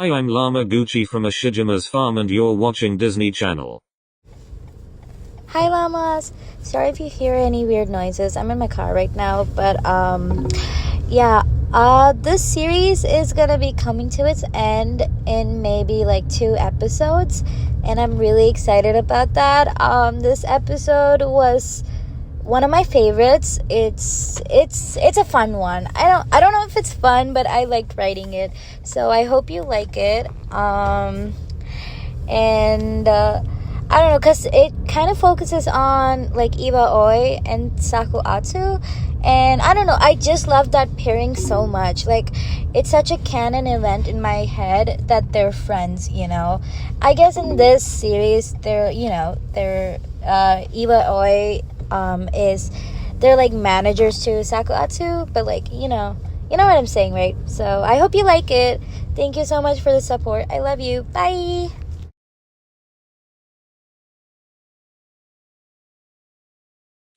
Hi, I'm Llama Gucci from Ashijima's farm and you're watching Disney Channel. Hi llamas. Sorry if you hear any weird noises. I'm in my car right now, but yeah. This series is gonna be coming to its end in maybe like 2 episodes, and I'm really excited about that. This episode was one of my favorites. It's a fun one. I don't know if it's fun, but I liked writing it, so I hope you like it. And I don't know, because it kind of focuses on like iwaoi and sakuatsu, and I don't know, I just love that pairing so much. Like, it's such a canon event in my head that they're friends. I guess in this series they're iwaoi is they're like managers to sakuatsu, but like you know what I'm saying, right? So I hope you like it. Thank you so much for the support. I love you. Bye.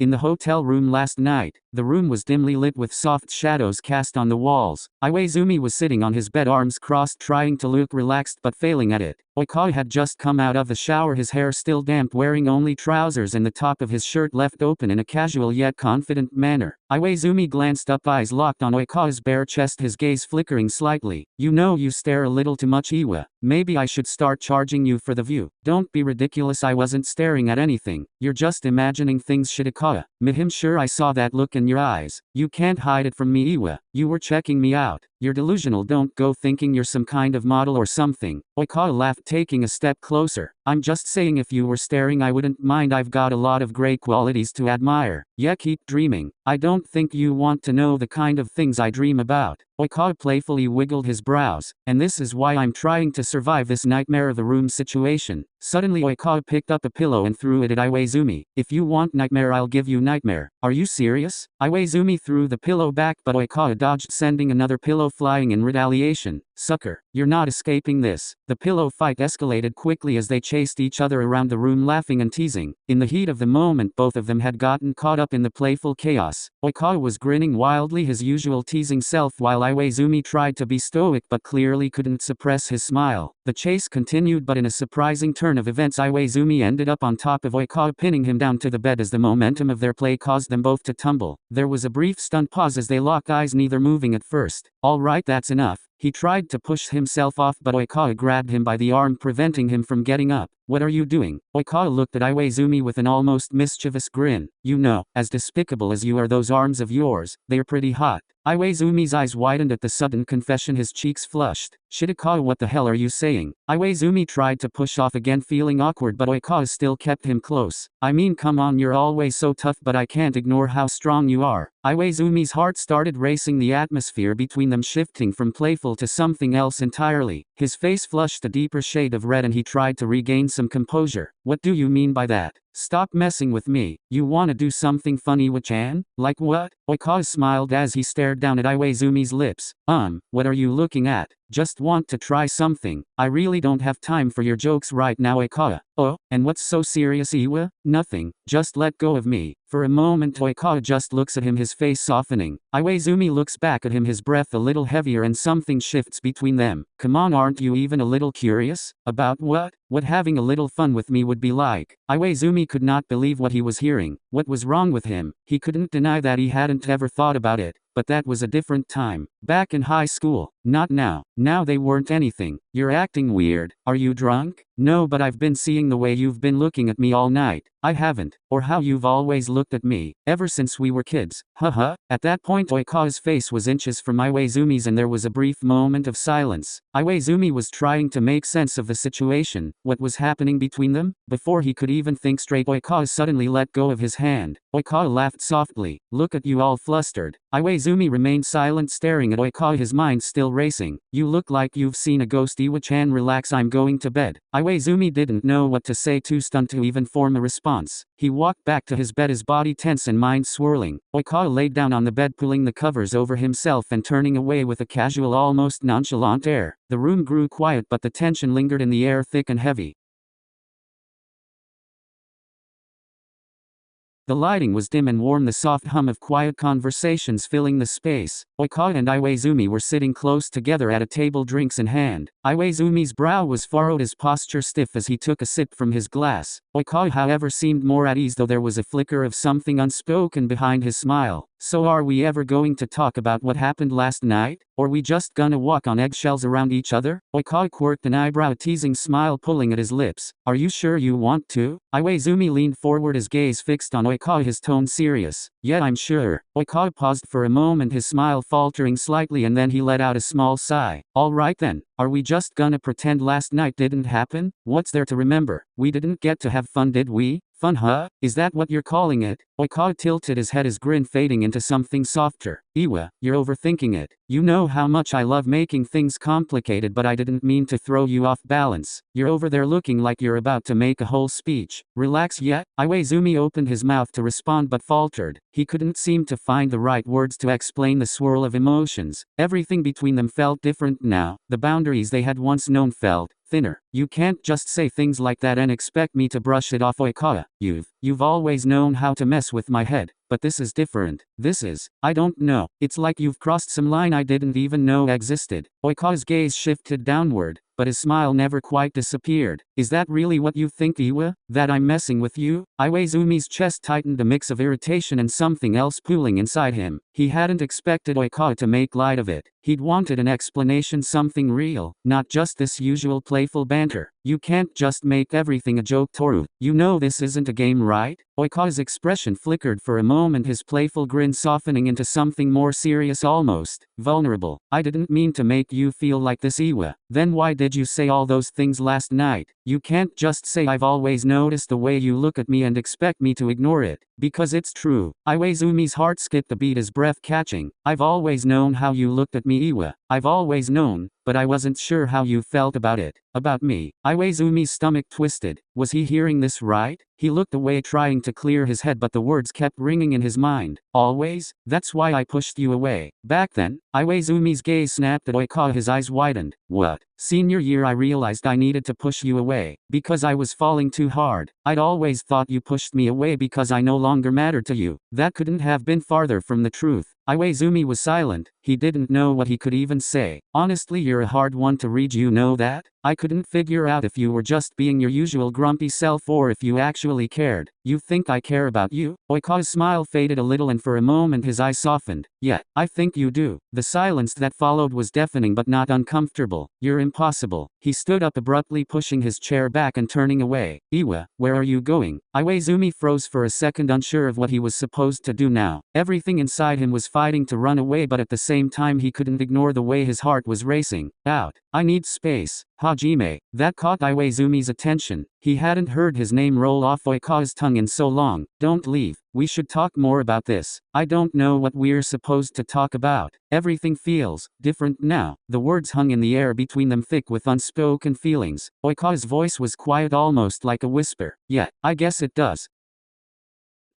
In the hotel room last night, the room was dimly lit with soft shadows cast on the walls. Iwaizumi was sitting on his bed, arms crossed, trying to look relaxed but failing at it. Oikawa had just come out of the shower, his hair still damp, wearing only trousers and the top of his shirt left open in a casual yet confident manner. Iwaizumi glanced up, eyes locked on Oikawa's bare chest, his gaze flickering slightly. You stare a little too much, Iwa. Maybe I should start charging you for the view. Don't be ridiculous, I wasn't staring at anything. You're just imagining things, Shidakawa. Mihim, sure, I saw that look in your eyes. You can't hide it from me, Iwa. You were checking me out. You're delusional, don't go thinking you're some kind of model or something. Oikawa laughed, taking a step closer. I'm just saying, if you were staring I wouldn't mind, I've got a lot of great qualities to admire. Yeah, keep dreaming. I don't think you want to know the kind of things I dream about. Oikawa playfully wiggled his brows. And this is why I'm trying to survive this nightmare of a room situation. Suddenly Oikawa picked up a pillow and threw it at Iwaizumi. If you want nightmare, I'll give you nightmare. Are you serious? Iwaizumi threw the pillow back, but Oikawa dodged, sending another pillow flying in retaliation. Sucker, you're not escaping this. The pillow fight escalated quickly as they chased each other around the room, laughing and teasing. In the heat of the moment, both of them had gotten caught up in the playful chaos. Oikawa was grinning wildly, his usual teasing self, while Iwaizumi tried to be stoic but clearly couldn't suppress his smile. The chase continued, but in a surprising turn of events, Iwaizumi ended up on top of Oikawa, pinning him down to the bed as the momentum of their play caused them both to tumble. There was a brief stunned pause as they locked eyes, neither moving at first. All right, that's enough. He tried to push himself off, but Oikawa grabbed him by the arm, preventing him from getting up. What are you doing? Oikawa looked at Iwaizumi with an almost mischievous grin. You know, as despicable as you are, those arms of yours, they're pretty hot. Iwaizumi's eyes widened at the sudden confession, his cheeks flushed. Shidakawa, what the hell are you saying? Iwaizumi tried to push off again, feeling awkward, but Oikawa still kept him close. I mean, come on, you're always so tough, but I can't ignore how strong you are. Iwaizumi's heart started racing, the atmosphere between them shifting from playful to something else entirely. His face flushed a deeper shade of red and he tried to regain some composure. What do you mean by that? Stop messing with me. You wanna do something funny, Iwa-chan? Like what? Oikawa smiled as he stared down at Iwaizumi's lips. What are you looking at? Just want to try something. I really don't have time for your jokes right now, Oikawa. Oh, and what's so serious, Iwa? Nothing. Just let go of me. For a moment Oikawa just looks at him, his face softening. Iwaizumi looks back at him, his breath a little heavier, and something shifts between them. Come on, aren't you even a little curious? About what? What having a little fun with me would be like. Iwaizumi could not believe what he was hearing. What was wrong with him? He couldn't deny that he hadn't ever thought about it. But that was a different time. Back in high school. Not now. Now they weren't anything. You're acting weird. Are you drunk? No, but I've been seeing the way you've been looking at me all night. I haven't. Or how you've always looked at me. Ever since we were kids. Haha. At that point Oikawa's face was inches from Iwaizumi's and there was a brief moment of silence. Iwaizumi was trying to make sense of the situation. What was happening between them? Before he could even think straight, Oikawa suddenly let go of his hand. Oikawa laughed softly. Look at you, all flustered. Iwaizumi remained silent, staring at Oikawa, his mind still racing. You look like you've seen a ghost, Iwa-chan. Relax, I'm going to bed. Iwaizumi didn't know what to say, too stunned to even form a response. He walked back to his bed, his body tense and mind swirling. Oikawa laid down on the bed, pulling the covers over himself and turning away with a casual, almost nonchalant air. The room grew quiet, but the tension lingered in the air, thick and heavy. The lighting was dim and warm, the soft hum of quiet conversations filling the space. Oikawa and Iwaizumi were sitting close together at a table, drinks in hand. Iwaizumi's brow was furrowed, his posture stiff as he took a sip from his glass. Oikawa, however, seemed more at ease, though there was a flicker of something unspoken behind his smile. So are we ever going to talk about what happened last night? Or we just gonna walk on eggshells around each other? Oikawa quirked an eyebrow, a teasing smile pulling at his lips. Are you sure you want to? Iwaizumi leaned forward, his gaze fixed on Oikawa, his tone serious. Yeah, I'm sure. Oikawa paused for a moment, his smile faltering slightly, and then he let out a small sigh. All right then. Are we just gonna pretend last night didn't happen? What's there to remember? We didn't get to have fun, did we? Fun, huh? Is that what you're calling it? Oikawa tilted his head, his grin fading into something softer. Iwa, you're overthinking it. You know how much I love making things complicated, but I didn't mean to throw you off balance. You're over there looking like you're about to make a whole speech. Relax yet? Iwaizumi opened his mouth to respond but faltered. He couldn't seem to find the right words to explain the swirl of emotions. Everything between them felt different now. The boundaries they had once known felt thinner. You can't just say things like that and expect me to brush it off, Oikawa. You've always known how to mess with my head, but this is different. I don't know. It's like you've crossed some line I didn't even know existed. Oikawa's gaze shifted downward, but his smile never quite disappeared. Is that really what you think, Iwa? That I'm messing with you? Iwaizumi's chest tightened, a mix of irritation and something else pooling inside him. He hadn't expected Oikawa to make light of it. He'd wanted an explanation, something real, not just this usual playful banter. You can't just make everything a joke, Toru. You know this isn't a game, right? Oikawa's expression flickered for a moment, his playful grin softening into something more serious, almost vulnerable. I didn't mean to make you feel like this, Iwa. Then why did you say all those things last night? You can't just say I've always noticed the way you look at me and expect me to ignore it. Because it's true. Iwaizumi's heart skipped a beat, his breath catching. I've always known how you looked at me, Iwa. I've always known, but I wasn't sure how you felt about it. About me. Iwaizumi's stomach twisted. Was he hearing this right? He looked away, trying to clear his head, but the words kept ringing in his mind. Always? That's why I pushed you away. Back then? Iwaizumi's gaze snapped at Oikawa, his eyes widened. What? Senior year I realized I needed to push you away. Because I was falling too hard. I'd always thought you pushed me away because I no longer mattered to you. That couldn't have been farther from the truth. Iwaizumi was silent. He didn't know what he could even say. Honestly, you're a hard one to read, you know that? I couldn't figure out if you were just being your usual grumpy self or if you actually cared. You think I care about you? Oikawa's smile faded a little, and for a moment his eyes softened. Yeah, I think you do. The silence that followed was deafening but not uncomfortable. You're impossible. He stood up abruptly, pushing his chair back and turning away. Iwa, where are you going? Iwaizumi froze for a second, unsure of what he was supposed to do now. Everything inside him was fighting to run away, but at the same time he couldn't ignore the way his heart was racing. Out. I need space. Hajime. That caught Iwaizumi's attention. He hadn't heard his name roll off Oikawa's tongue in so long. Don't leave. We should talk more about this. I don't know what we're supposed to talk about. Everything feels different now. The words hung in the air between them, thick with unspoken feelings. Oikawa's voice was quiet, almost like a whisper. Yeah, I guess it does.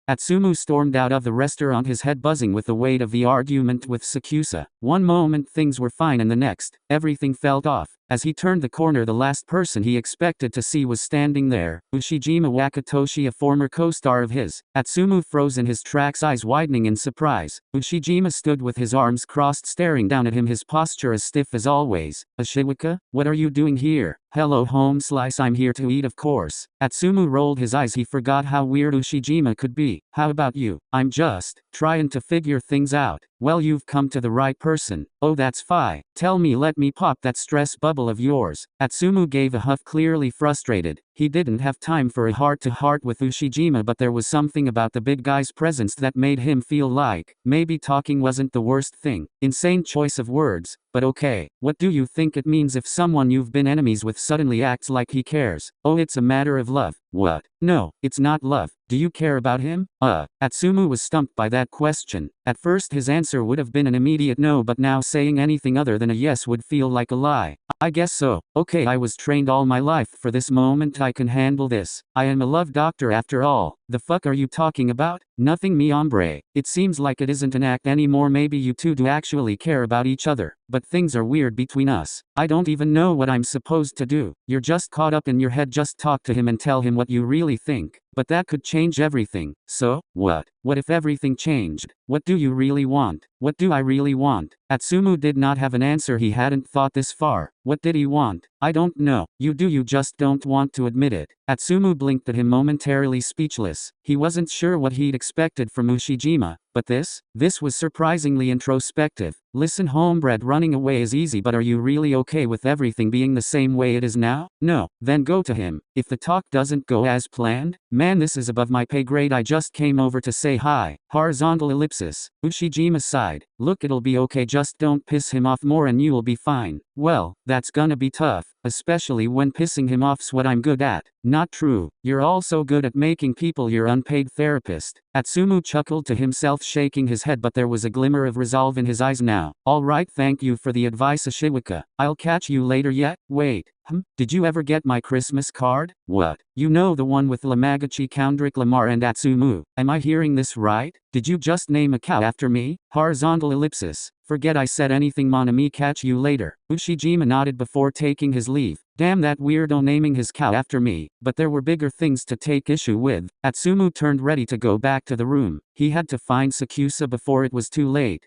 Atsumu stormed out of the restaurant, his head buzzing with the weight of the argument with Sakusa. One moment things were fine, and the next, everything felt off. As he turned the corner, the last person he expected to see was standing there, Ushijima Wakatoshi, a former co-star of his. Atsumu froze in his tracks, eyes widening in surprise. Ushijima stood with his arms crossed, staring down at him, his posture as stiff as always. Ashiwaka, what are you doing here? Hello home slice, I'm here to eat, of course. Atsumu rolled his eyes, he forgot how weird Ushijima could be. How about you? I'm just trying to figure things out. Well, you've come to the right person. Oh, that's fine. Tell me, let me pop that stress bubble of yours. Atsumu gave a huff, clearly frustrated. He didn't have time for a heart-to-heart with Ushijima, but there was something about the big guy's presence that made him feel like maybe talking wasn't the worst thing. Insane choice of words, but okay. What do you think it means if someone you've been enemies with suddenly acts like he cares? Oh, it's a matter of love. What? No, it's not love. Do you care about him? Atsumu was stumped by that question. At first his answer would have been an immediate no, but now saying anything other than a yes would feel like a lie. I guess so. Okay, I was trained all my life for this moment, I can handle this. I am a love doctor after all. The fuck are you talking about? Nothing, mi hombre. It seems like it isn't an act anymore. Maybe you two do actually care about each other. But things are weird between us. I don't even know what I'm supposed to do. You're just caught up in your head. Just talk to him and tell him what you really think. But that could change everything. So, what? What if everything changed? What do you really want? What do I really want? Atsumu did not have an answer. He hadn't thought this far. What did he want? I don't know. You do, you just don't want to admit it. Atsumu blinked at him, momentarily speechless. He wasn't sure what he'd expected from Ushijima, but this was surprisingly introspective. Listen, homebred, running away is easy, but are you really okay with everything being the same way it is now? No. Then go to him. If the talk doesn't go as planned, man, this is above my pay grade. I just came over to say hi. Horizontal ellipsis. Ushijima sighed. Look, it'll be okay, just don't piss him off more and you'll be fine. Well, that's gonna be tough, especially when pissing him off's what I'm good at. Not true. You're also good at making people your unpaid therapist. Atsumu chuckled to himself, shaking his head, but there was a glimmer of resolve in his eyes now. All right, thank you for the advice, Ashiwaka. I'll catch you later. Yet? Wait. Did you ever get my Christmas card? What? You know, the one with Lamagachi, Koundrick, Lamar, and Atsumu. Am I hearing this right? Did you just name a cow after me? Horizontal ellipsis. Forget I said anything, mon ami, catch you later. Ushijima nodded before taking his leave. Damn that weirdo naming his cow after me, but there were bigger things to take issue with. Atsumu turned, ready to go back to the room. He had to find Sakusa before it was too late.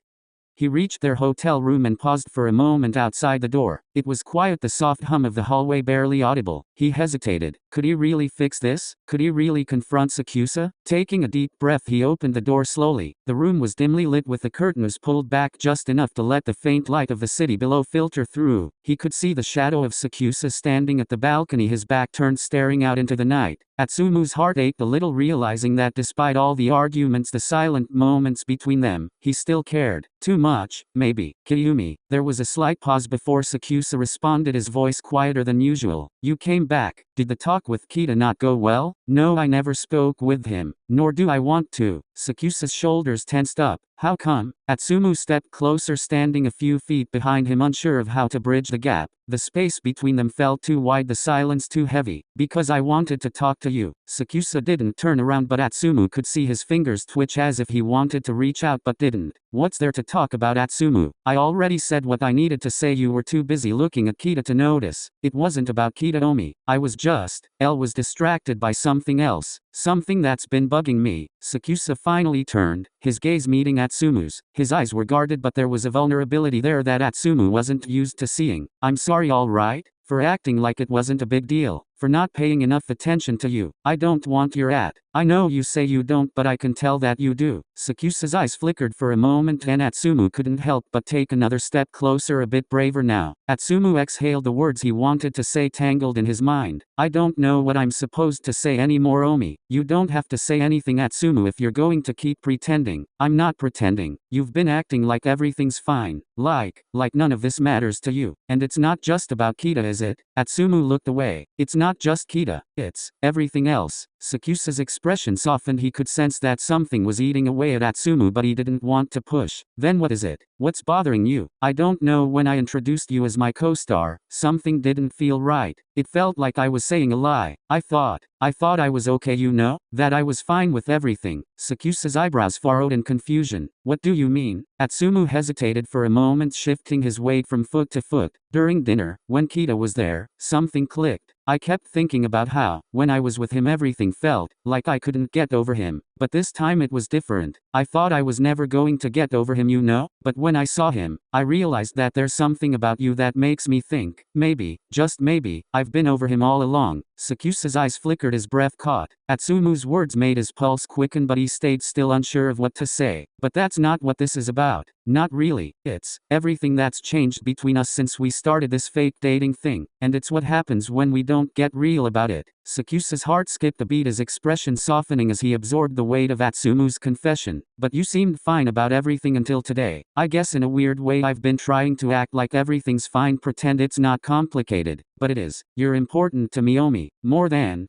He reached their hotel room and paused for a moment outside the door. It was quiet, the soft hum of the hallway barely audible. He hesitated. Could he really fix this? Could he really confront Sakusa? Taking a deep breath, he opened the door slowly. The room was dimly lit, with the curtains pulled back just enough to let the faint light of the city below filter through. He could see the shadow of Sakusa standing at the balcony, his back turned, staring out into the night. Atsumu's heart ached a little, realizing that despite all the arguments, the silent moments between them, he still cared. Too much, maybe. Kiyumi. There was a slight pause before Sakusa responded, his voice quieter than usual. You came back. Did the talk with Kita not go well? No, I never spoke with him. Nor do I want to. Sakusa's shoulders tensed up. How come? Atsumu stepped closer, standing a few feet behind him, unsure of how to bridge the gap. The space between them felt too wide, the silence too heavy. Because I wanted to talk to you. Sakusa didn't turn around, but Atsumu could see his fingers twitch as if he wanted to reach out but didn't. What's there to talk about, Atsumu? I already said what I needed to say. You were too busy looking at Kita to notice. It wasn't about Kita, Omi. I was just, L was distracted by something else. Something that's been bugging me. Sakusa finally turned, his gaze meeting Atsumu's. His eyes were guarded, but there was a vulnerability there that Atsumu wasn't used to seeing. I'm sorry, all right? For acting like it wasn't a big deal. For not paying enough attention to you. I don't want your at. I know you say you don't, but I can tell that you do. Sakusa's eyes flickered for a moment, and Atsumu couldn't help but take another step closer, a bit braver now. Atsumu exhaled the words he wanted to say, tangled in his mind. I don't know what I'm supposed to say anymore, Omi. You don't have to say anything, Atsumu, if you're going to keep pretending. I'm not pretending. You've been acting like everything's fine. Like none of this matters to you. And it's not just about Kita, is it? Atsumu looked away. It's not just Kita, it's everything else. Sakusa's expression softened. He could sense that something was eating away at Atsumu, but he didn't want to push. Then what is it? What's bothering you? I don't know. When I introduced you as my co-star, something didn't feel right. It felt like I was saying a lie. I thought I was okay, you know? That I was fine with everything. Sakusa's eyebrows furrowed in confusion. What do you mean? Atsumu hesitated for a moment, shifting his weight from foot to foot. During dinner, when Kita was there, something clicked. I kept thinking about how, when I was with him, everything felt like I couldn't get over him. But this time it was different. I thought I was never going to get over him, you know? But when I saw him, I realized that there's something about you that makes me think, maybe, just maybe, I've been over him all along. Sakusa's eyes flickered, his breath caught. Atsumu's words made his pulse quicken, but he stayed still, unsure of what to say. But that's not what this is about. Not really. It's everything that's changed between us since we started this fake dating thing. And it's what happens when we don't get real about it. Sakusa's heart skipped a beat, his expression softening as he absorbed the weight of Atsumu's confession. But you seemed fine about everything until today. I guess in a weird way I've been trying to act like everything's fine, pretend it's not complicated. But it is. You're important to me, Omi. More than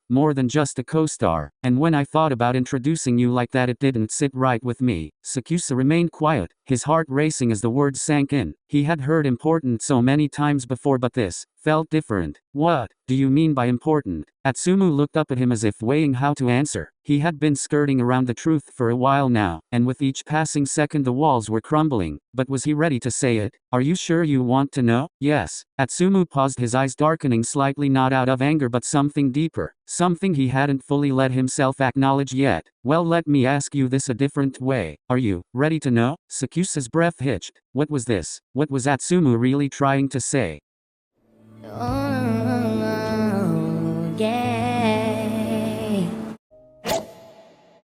just a co-star. And when I thought about introducing you like that, it didn't sit right with me. Sakusa remained quiet, his heart racing as the words sank in. He had heard important so many times before, but this felt different. What do you mean by important? Atsumu looked up at him as if weighing how to answer. He had been skirting around the truth for a while now, and with each passing second the walls were crumbling. But was he ready to say it? Are you sure you want to know? Yes. Atsumu paused, his eyes darkening slightly, not out of anger but something deeper. Something he hadn't fully let himself acknowledge yet. Well, let me ask you this a different way. Are you ready to know? Sakusa's breath hitched. What was this? What was Atsumu really trying to say?